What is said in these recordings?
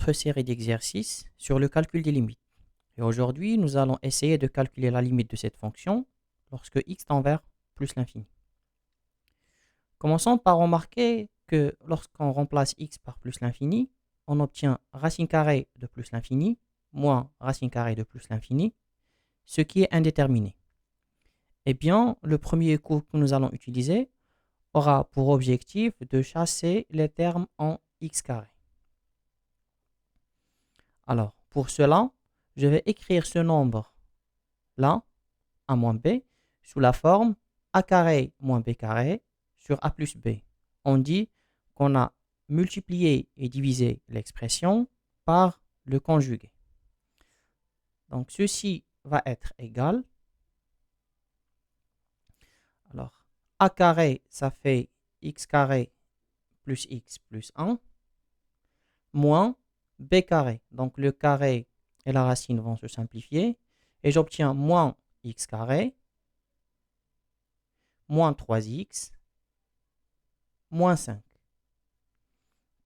Notre série d'exercices sur le calcul des limites. Et aujourd'hui, nous allons essayer de calculer la limite de cette fonction lorsque x tend vers plus l'infini. Commençons par remarquer que lorsqu'on remplace x par plus l'infini, on obtient racine carrée de plus l'infini moins racine carrée de plus l'infini, ce qui est indéterminé. Eh bien, le premier cours que nous allons utiliser aura pour objectif de chasser les termes en x carré. Alors, pour cela, je vais écrire ce nombre-là, a moins b, sous la forme a carré moins b carré sur a plus b. On dit qu'on a multiplié et divisé l'expression par le conjugué. Donc, ceci va être égal. Alors, a carré, ça fait x carré plus x plus 1, moins b carré. Donc, le carré et la racine vont se simplifier. Et j'obtiens moins x carré, moins 3x, moins 5.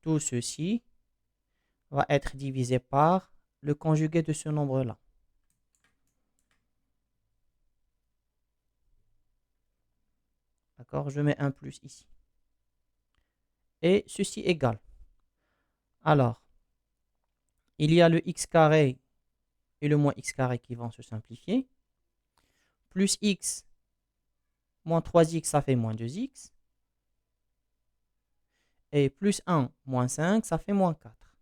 Tout ceci va être divisé par le conjugué de ce nombre-là. D'accord? Je mets un plus ici. Et ceci égale. Alors, il y a le x carré et le moins x carré qui vont se simplifier. Plus x moins 3x, ça fait moins 2x. Et plus 1 moins 5, ça fait moins 4.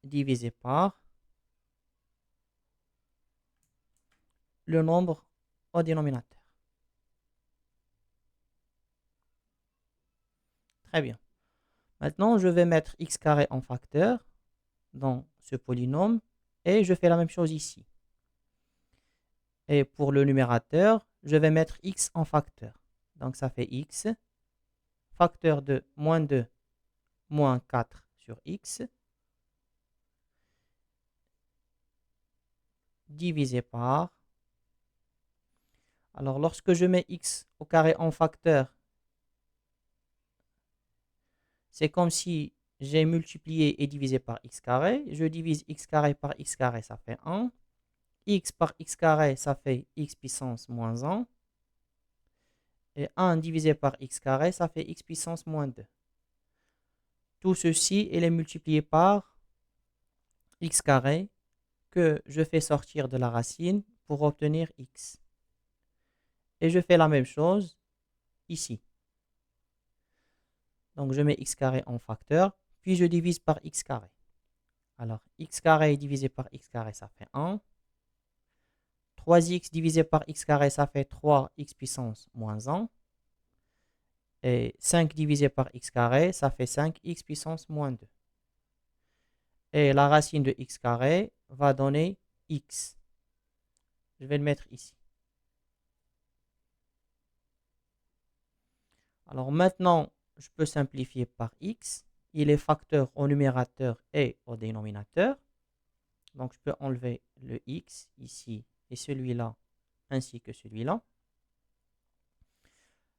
Divisé par le nombre au dénominateur. Très bien. Maintenant, je vais mettre x carré en facteur dans ce polynôme et je fais la même chose ici. Et pour le numérateur, je vais mettre x en facteur. Donc, ça fait x, facteur de moins 2, moins 4 sur x, divisé par. Alors, lorsque je mets x au carré en facteur, c'est comme si j'ai multiplié et divisé par x carré. Je divise x carré par x carré, ça fait 1. X par x carré, ça fait x puissance moins 1. Et 1 divisé par x carré, ça fait x puissance moins 2. Tout ceci, il est multiplié par x carré que je fais sortir de la racine pour obtenir x. Et je fais la même chose ici. Donc, je mets x carré en facteur, puis je divise par x carré. Alors, x carré divisé par x carré, ça fait 1. 3x divisé par x carré, ça fait 3x puissance moins 1. Et 5 divisé par x carré, ça fait 5x puissance moins 2. Et la racine de x carré va donner x. Je vais le mettre ici. Alors maintenant, je peux simplifier par x. Il est facteur au numérateur et au dénominateur. Donc je peux enlever le x ici et celui-là ainsi que celui-là.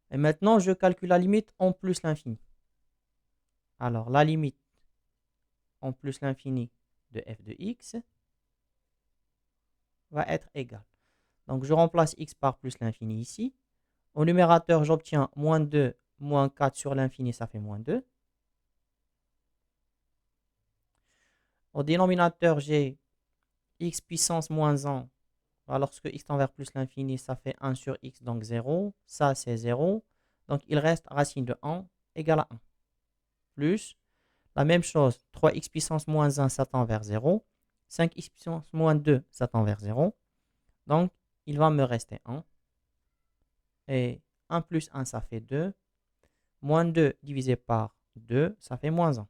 Et maintenant, je calcule la limite en plus l'infini. Alors la limite en plus l'infini de f de x va être égale. Donc je remplace x par plus l'infini ici. Au numérateur, j'obtiens moins 2, moins 4 sur l'infini, ça fait moins 2. Au dénominateur, j'ai x puissance moins 1. Lorsque x tend vers plus l'infini, ça fait 1 sur x, donc 0. Ça, c'est 0. Donc, il reste racine de 1 égale à 1. Plus, la même chose, 3x puissance moins 1, ça tend vers 0. 5x puissance moins 2, ça tend vers 0. Donc, il va me rester 1. Et 1 plus 1, ça fait 2. Moins 2 divisé par 2, ça fait moins 1.